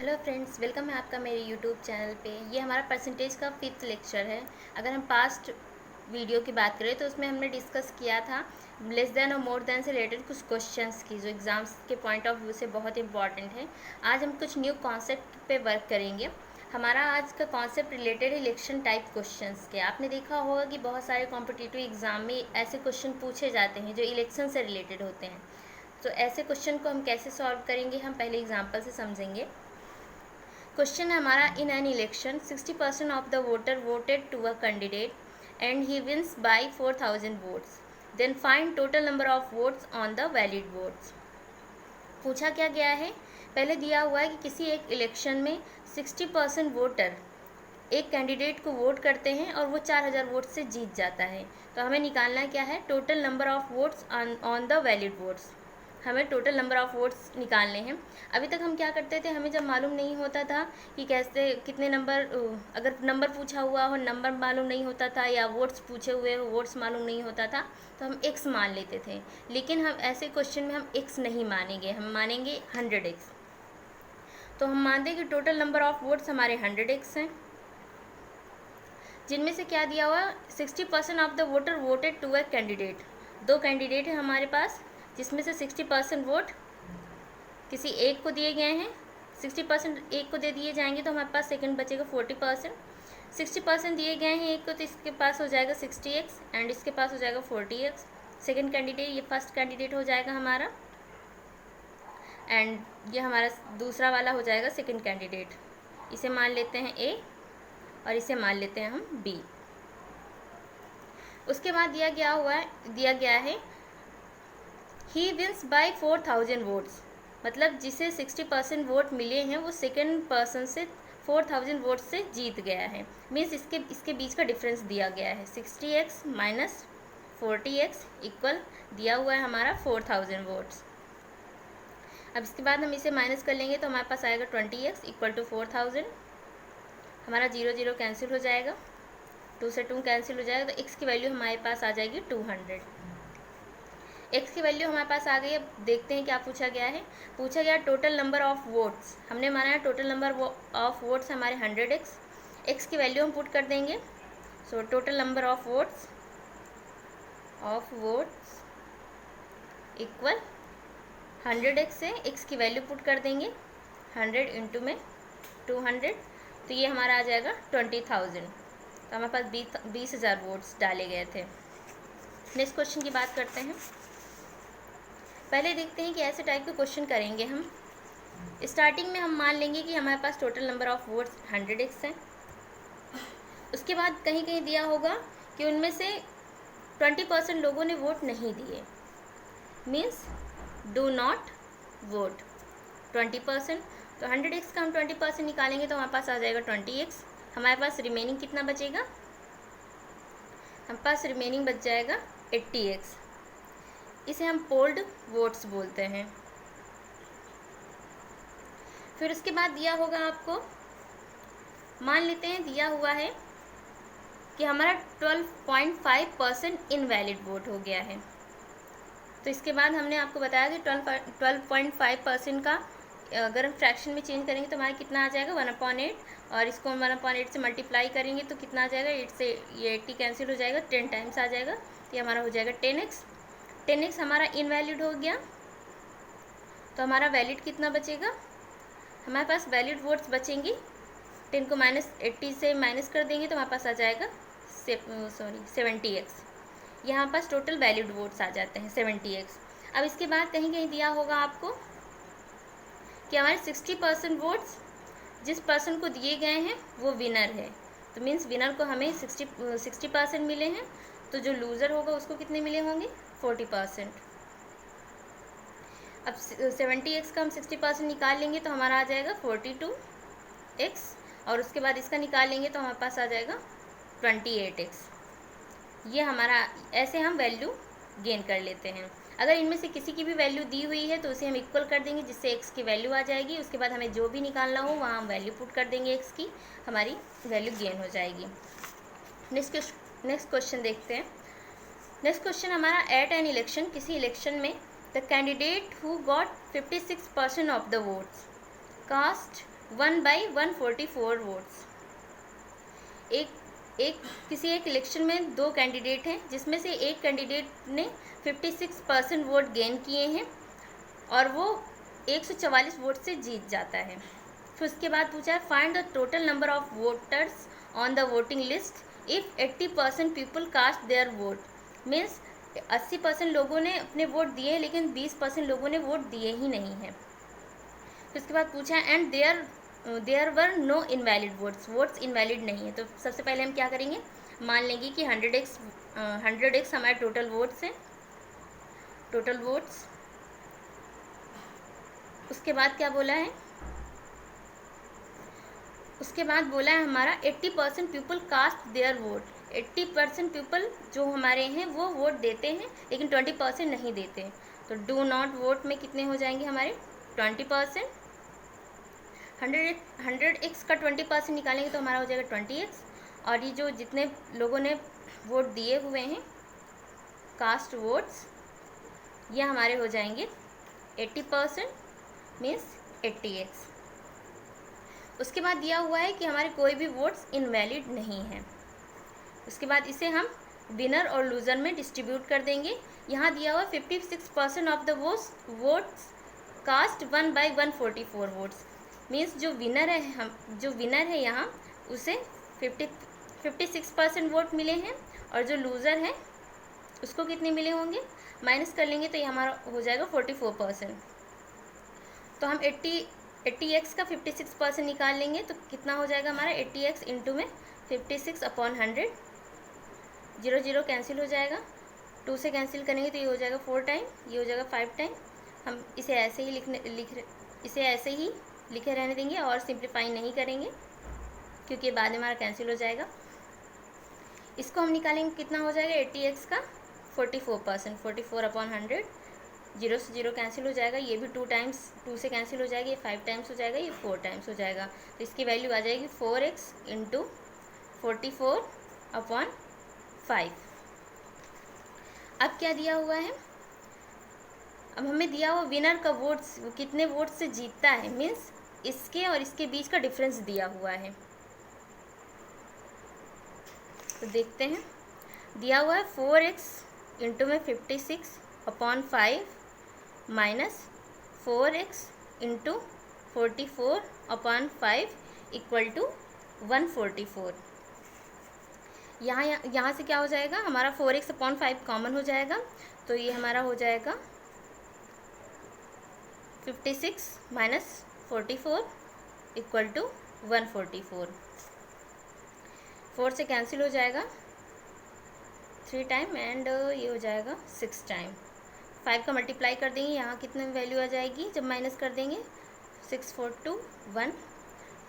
Hello friends, welcome है आपका मेरे यूट्यूब चैनल पे। ये हमारा परसेंटेज का 5th लेक्चर है। अगर हम पास्ट वीडियो की बात करें तो उसमें हमने डिस्कस किया था लेस देन और मोर देन से रिलेटेड कुछ क्वेश्चंस की, जो एग्ज़ाम्स के पॉइंट ऑफ व्यू से बहुत इंपॉर्टेंट है। आज हम कुछ न्यू कॉन्सेप्ट पे वर्क करेंगे। हमारा आज का कॉन्सेप्ट रिलेटेड है इलेक्शन टाइप क्वेश्चंस के। आपने देखा होगा कि बहुत सारे कॉम्पिटिटिव एग्ज़ाम में ऐसे क्वेश्चन पूछे जाते हैं जो इलेक्शन से रिलेटेड होते हैं। तो ऐसे क्वेश्चन को हम कैसे सॉल्व करेंगे, हम पहले एग्जाम्पल से समझेंगे। क्वेश्चन है हमारा, in an election 60% of the voter voted to a candidate and he wins by 4000 votes, then find total number of votes on the valid votes. पूछा क्या गया है, पहले दिया हुआ है कि किसी एक इलेक्शन में 60% वोटर एक कैंडिडेट को वोट करते हैं और वो 4000 वोट से जीत जाता है। तो हमें निकालना क्या है, total number of votes on the valid votes. हमें टोटल नंबर ऑफ़ वोट्स निकालने हैं। अभी तक हम क्या करते थे, हमें जब मालूम नहीं होता था कि कैसे कितने नंबर, अगर नंबर पूछा हुआ हो नंबर मालूम नहीं होता था, या वोट्स पूछे हुए हो वोट्स मालूम नहीं होता था, तो हम एक्स मान लेते थे। लेकिन हम ऐसे क्वेश्चन में हम एक्स नहीं मानेंगे, हम मानेंगे 100x। तो हम मानते हैं कि टोटल नंबर ऑफ़ वोट्स हमारे 100x हैं, जिनमें से क्या दिया हुआ, 60% of the voter voted to a candidate. दो कैंडिडेट है हमारे पास, जिसमें से 60% वोट किसी एक को दिए गए हैं। 60% एक को दे दिए जाएंगे तो हमारे पास सेकंड बचेगा 40%। 60% दिए गए हैं एक को, तो इसके पास हो जाएगा 60x एंड इसके पास हो जाएगा 40x। सेकंड कैंडिडेट, ये फर्स्ट कैंडिडेट हो जाएगा हमारा, एंड ये हमारा दूसरा वाला हो जाएगा सेकंड कैंडिडेट। इसे मान लेते हैं ए और इसे मान लेते हैं हम बी। उसके बाद दिया गया है ही विंस बाय 4000 वोट्स, मतलब जिसे 60% वोट मिले हैं वो सेकंड पर्सन से 4000 वोट से जीत गया है। मीन्स इसके बीच का डिफरेंस दिया गया है, 60x माइनस 40x इक्वल दिया हुआ है हमारा 4000 वोट्स। अब इसके बाद हम इसे माइनस कर लेंगे तो हमारे पास आएगा 20x इक्वल टू 4000। हमारा 0 0 कैंसिल हो जाएगा, 2 से 2 कैंसिल हो जाएगा, तो x की वैल्यू हमारे पास आ जाएगी 200। x की वैल्यू हमारे पास आ गई। अब देखते हैं क्या पूछा गया है। पूछा गया टोटल नंबर ऑफ़ वोट्स, हमने माना है टोटल नंबर ऑफ़ वोट्स हमारे 100x। x की वैल्यू हम पुट कर देंगे। So total number of votes equal 100x से x की वैल्यू पुट कर देंगे, 100 इंटू में 200, तो ये हमारा आ जाएगा 20,000। तो हमारे पास 20,000 वोट्स डाले गए थे। नेक्स्ट क्वेश्चन की बात करते हैं। पहले देखते हैं कि ऐसे टाइप के क्वेश्चन करेंगे हम। स्टार्टिंग में हम मान लेंगे कि हमारे पास total number of votes 100x हैं। उसके बाद कहीं कहीं दिया होगा कि उनमें से 20% लोगों ने वोट नहीं दिए, मीन्स डू नॉट वोट 20%। तो 100x का हम 20% निकालेंगे तो हमारे पास आ जाएगा 20x। हमारे पास रिमेनिंग कितना बचेगा, हमारे पास रिमेनिंग बच जाएगा 80x। इसे हम पोल्ड वोट्स बोलते हैं। फिर उसके बाद दिया होगा आपको, मान लेते हैं दिया हुआ है कि हमारा 12.5% इनवैलिड वोट हो गया है। तो इसके बाद हमने आपको बताया कि 12.5% का अगर हम फ्रैक्शन में चेंज करेंगे तो हमारा कितना आ जाएगा 1/8, और इसको हम 1/8 से मल्टीप्लाई करेंगे तो कितना आ जाएगा, 8 से ये 80 कैंसिल हो जाएगा, 10 टाइम्स आ जाएगा, तो ये हमारा हो जाएगा 10x। 10x हमारा इनवैलिड हो गया। तो हमारा वैलिड कितना बचेगा, हमारे पास वैलिड वोट्स बचेंगी, 10 को -80 से माइनस कर देंगे तो हमारे पास आ जाएगा 70x। यहाँ पास टोटल वैलिड वोट्स आ जाते हैं 70x। अब इसके बाद कहीं कहीं दिया होगा आपको कि हमारे 60% वोट्स जिस पर्सन को दिए गए हैं वो विनर है। तो मीन्स विनर को हमें 60% मिले हैं, तो जो लूज़र होगा उसको कितने मिले होंगे, 40%। अब 70x का हम 60% निकाल लेंगे तो हमारा आ जाएगा 42x, और उसके बाद इसका निकाल लेंगे तो हमारे पास आ जाएगा 28x। ये हमारा, ऐसे हम वैल्यू गेन कर लेते हैं। अगर इनमें से किसी की भी वैल्यू दी हुई है तो उसे हम इक्वल कर देंगे, जिससे x की वैल्यू आ जाएगी। उसके बाद हमें जो भी निकालना हो वहाँ हम वैल्यू पुट कर देंगे x की, हमारी वैल्यू गेन हो जाएगी। नेक्स्ट क्वेश्चन देखते हैं। नेक्स्ट क्वेश्चन हमारा, एट एन इलेक्शन, किसी इलेक्शन में the candidate who got 56% of the votes cast 1/144 votes. किसी एक इलेक्शन में 2 कैंडिडेट हैं, जिसमें से एक कैंडिडेट ने 56% वोट गेन किए हैं और वो 144 वोट से जीत जाता है। फिर उसके बाद पूछा है find the total number of voters on the voting list if 80% people cast their vote. Means 80% लोगों ने अपने वोट दिए, लेकिन 20% लोगों ने वोट दिए ही नहीं हैं। फिर उसके बाद पूछा है and there were no invalid votes invalid नहीं है। तो सबसे पहले हम क्या करेंगे, मान लेंगे कि 100x हमारे टोटल वोट्स हैं, टोटल वोट्स। उसके बाद क्या बोला है, उसके बाद बोला है हमारा 80% people cast their vote. 80% people जो हमारे हैं वो वोट देते हैं, लेकिन 20% नहीं देते। तो डू नॉट वोट में कितने हो जाएंगे हमारे 20%। 100x का 20% निकालेंगे तो हमारा हो जाएगा 20x। और ये जो जितने लोगों ने वोट दिए हुए हैं कास्ट वोट्स, ये हमारे हो जाएंगे 80% मीन्स 80x। उसके बाद दिया हुआ है कि हमारे कोई भी वोट्स इनवैलिड नहीं हैं। उसके बाद इसे हम विनर और लूज़र में डिस्ट्रीब्यूट कर देंगे। यहाँ दिया हुआ 56% of the votes cast 1/144 votes. Means जो विनर है यहाँ उसे 56% वोट मिले हैं, और जो लूज़र है उसको कितने मिले होंगे, माइनस कर लेंगे तो ये हमारा हो जाएगा 44%। तो हम 80x का 56% निकाल लेंगे तो कितना हो जाएगा हमारा 80x इंटू में 56/100। 0 0 कैंसिल हो जाएगा, 2 से कैंसिल करेंगे तो ये हो जाएगा 4 टाइम, ये हो जाएगा 5 टाइम। हम इसे ऐसे ही लिखे रहने देंगे और सिंप्लीफाई नहीं करेंगे, क्योंकि बाद में हमारा कैंसिल हो जाएगा। इसको हम निकालेंगे, कितना हो जाएगा 80x का 44%, 44/100। 0 से 0 कैंसिल हो जाएगा, ये भी 2 से कैंसिल हो जाएगा, ये 5 टाइम्स हो जाएगा, ये 4 टाइम्स हो जाएगा। तो इसकी वैल्यू आ जाएगी 4x इंटू 44/5। अब क्या दिया हुआ है, अब हमें दिया हुआ विनर का वोट्स, वो कितने वोट से जीतता है, मीन्स इसके और इसके बीच का डिफरेंस दिया हुआ है। तो देखते हैं, दिया हुआ है 4x इंटू में 56/5 minus 4x into 44/5 equal to 144। यहाँ से क्या हो जाएगा, हमारा 4x/5 कॉमन हो जाएगा, तो ये हमारा हो जाएगा 56 माइनस 44 इक्वल टू 144। 4 से कैंसिल हो जाएगा 3 टाइम एंड ये हो जाएगा 6 टाइम। 5 का मल्टीप्लाई कर देंगे, यहाँ कितने वैल्यू आ जाएगी जब माइनस कर देंगे, 6 4 2 1,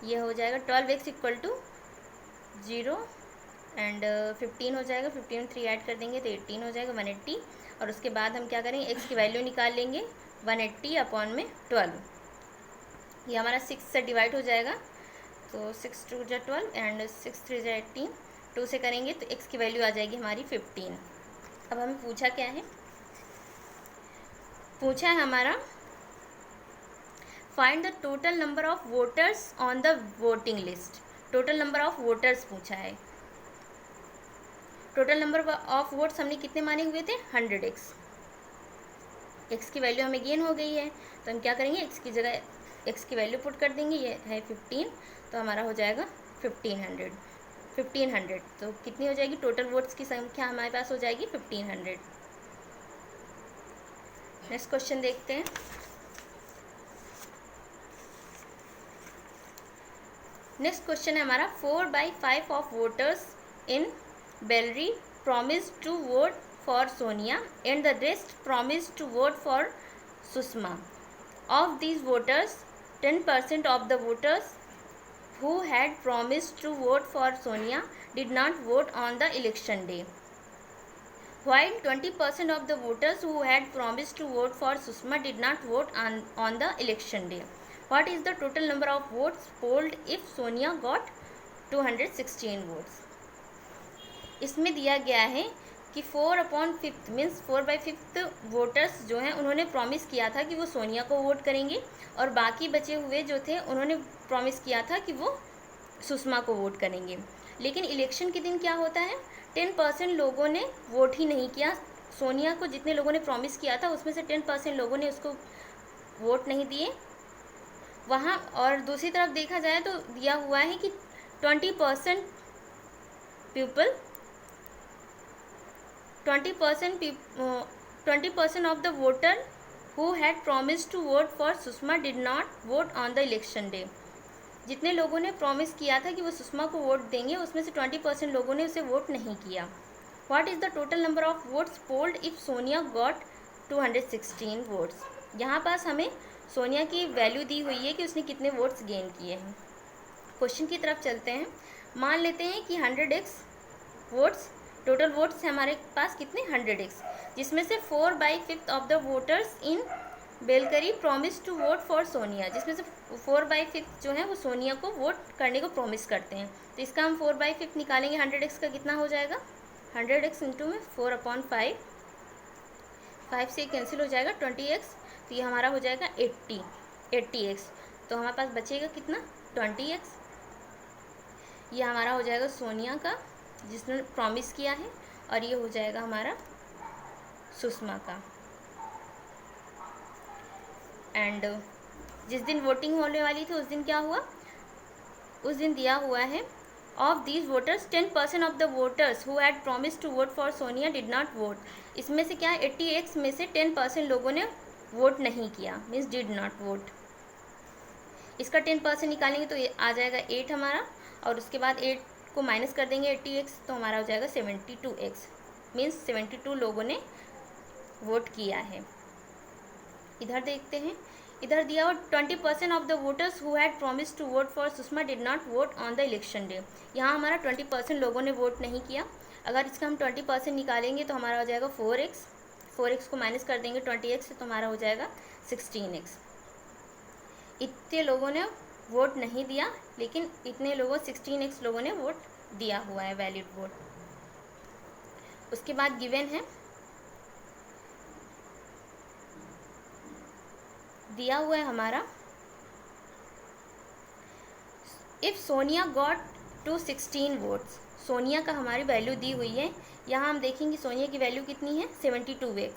ये हो जाएगा 12x इक्वल टू 0 एंड 15 हो जाएगा। 15 में 3 ऐड कर देंगे तो 18 हो जाएगा, 180। और उसके बाद हम क्या करेंगे, x की वैल्यू निकाल लेंगे 180/12। ये हमारा 6 से डिवाइड हो जाएगा, तो 6 2 जा 12 एंड 6 3 जा 18। 2 से करेंगे तो x की वैल्यू आ जाएगी हमारी 15। अब हमें पूछा क्या है, पूछा है हमारा find the total number of voters on the voting list. Total number of voters पूछा है। टोटल नंबर ऑफ वोट्स हमने कितने माने हुए थे, 100x। x की वैल्यू हमें गेन हो गई है, तो हम क्या करेंगे, x की जगह x की वैल्यू पुट कर देंगे, ये है 15, तो हमारा हो जाएगा 1500। तो कितनी हो जाएगी, टोटल वोट्स की संख्या हमारे पास हो जाएगी 1500। नेक्स्ट क्वेश्चन देखते हैं। नेक्स्ट क्वेश्चन है हमारा 4/5 of voters in Bellary promised to vote for Sonia and the rest promised to vote for Sushma. Of these voters, 10% of the voters who had promised to vote for Sonia did not vote on the election day, while 20% of the voters who had promised to vote for Sushma did not vote on the election day. What is the total number of votes polled if Sonia got 216 votes? इसमें दिया गया है कि 4/5 means 4/5 voters जो हैं उन्होंने promise किया था कि वो सोनिया को वोट करेंगे, और बाकी बचे हुए जो थे उन्होंने प्रॉमिस किया था कि वो सुषमा को वोट करेंगे। लेकिन इलेक्शन के दिन क्या होता है, 10% लोगों ने वोट ही नहीं किया। सोनिया को जितने लोगों ने प्रॉमिस किया था उसमें से 10% लोगों ने उसको वोट नहीं दिए वहाँ। और दूसरी तरफ देखा जाए तो दिया हुआ है कि 20% people 20% of the voter who had promise to vote for Sushma did not vote on the election day. जितने लोगों ने प्रॉमिस किया था कि वो सुषमा को वोट देंगे उसमें से 20% लोगों ने उसे वोट नहीं किया। What is the total number of votes polled if Sonia got 216 votes. यहाँ पास हमें सोनिया की वैल्यू दी हुई है कि उसने कितने वोट्स गेन किए हैं। क्वेश्चन की तरफ चलते हैं। मान लेते हैं कि 100x वोट्स, टोटल वोट्स है हमारे पास कितने 100x, जिसमें से 4/5 of the voters in Bellary promise to vote for Sonia, जिसमें से 4/5 जो है वो सोनिया को वोट करने को प्रॉमिस करते हैं। तो इसका हम 4/5 निकालेंगे, 100x का कितना हो जाएगा, 100x इंटू में 4/5, 5 से कैंसिल हो जाएगा 20x, तो ये हमारा हो जाएगा 80x। तो हमारे पास बचेगा कितना 20x। ये हमारा हो जाएगा सोनिया का जिसने प्रॉमिस किया है, और ये हो जाएगा हमारा सुषमा का। एंड जिस दिन वोटिंग होने वाली थी उस दिन क्या हुआ, उस दिन दिया हुआ है of these voters 10% of the voters who had promise to vote for Sonia did not vote. इसमें से क्या है 80x में से 10% लोगों ने वोट नहीं किया, मीन्स डिड नॉट वोट। इसका 10% निकालेंगे तो ये आ जाएगा 8 हमारा, और उसके बाद 8 को माइनस कर देंगे 80x, तो हमारा हो जाएगा 72x, मीन्स 72 लोगों ने वोट किया है। इधर देखते हैं, इधर दिया हुआ 20% of the voters who had promise to vote for Sushma did not vote on the election day. यहाँ हमारा 20% लोगों ने वोट नहीं किया। अगर इसका हम 20% निकालेंगे तो हमारा हो जाएगा 4x को माइनस कर देंगे 20x से, तो हमारा हो जाएगा 16x। इतने लोगों ने वोट नहीं दिया, लेकिन इतने लोगों 16x लोगों ने वोट दिया हुआ है, वैलिड वोट। उसके बाद गिवन है, दिया हुआ है हमारा if Sonia got 216 votes. Sonia का हमारी वैल्यू दी हुई है। यहाँ हम देखेंगे सोनिया की वैल्यू कितनी है 72x।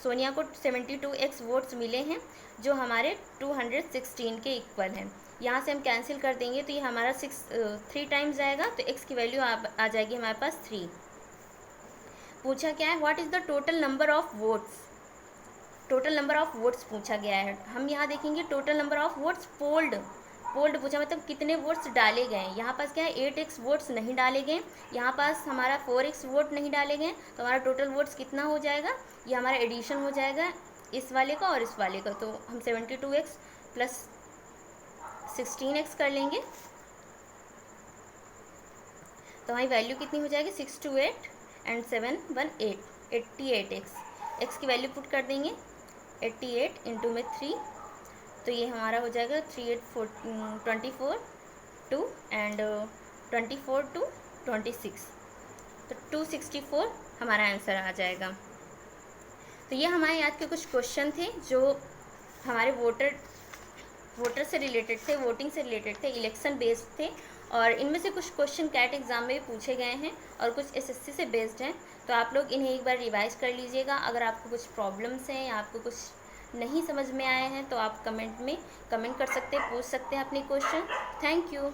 सोनिया को 72x वोट्स मिले हैं जो हमारे 216 के इक्वल हैं। यहाँ से हम कैंसिल कर देंगे तो ये हमारा 3 टाइम्स जाएगा, तो x की वैल्यू आ जाएगी हमारे पास 3। पूछा क्या है, what is the total number of votes. Total number of votes पूछा गया है। हम यहाँ देखेंगे total number of votes polled पूछा, मतलब कितने वोट्स डाले गए। यहाँ पास क्या है 8x वोट्स नहीं डाले गए, यहाँ पास हमारा 4x वोट नहीं डाले गए, तो हमारा टोटल वोट्स कितना हो जाएगा, ये हमारा एडिशन हो जाएगा इस वाले का और इस वाले का। तो हम 72x प्लस 16x कर लेंगे, तो हमारी वैल्यू कितनी हो जाएगी 628 एंड 7 1 8 88x। x की वैल्यू पुट कर देंगे 88 इंटू में 3, तो ये हमारा हो जाएगा 3 8 4 24 2 एंड 24 2 26, तो 264 हमारा आंसर आ जाएगा। तो ये हमारे याद के कुछ क्वेश्चन थे जो हमारे वोटर से रिलेटेड थे, वोटिंग से रिलेटेड थे, इलेक्शन बेस्ड थे, और इनमें से कुछ क्वेश्चन कैट एग्ज़ाम में भी पूछे गए हैं और कुछ एसएससी से बेस्ड हैं। तो आप लोग इन्हें एक बार रिवाइज कर लीजिएगा। अगर आपको कुछ प्रॉब्लम्स हैं या आपको कुछ नहीं समझ में आए हैं तो आप कमेंट में कमेंट कर सकते हैं, पूछ सकते हैं अपने क्वेश्चन। Thank you.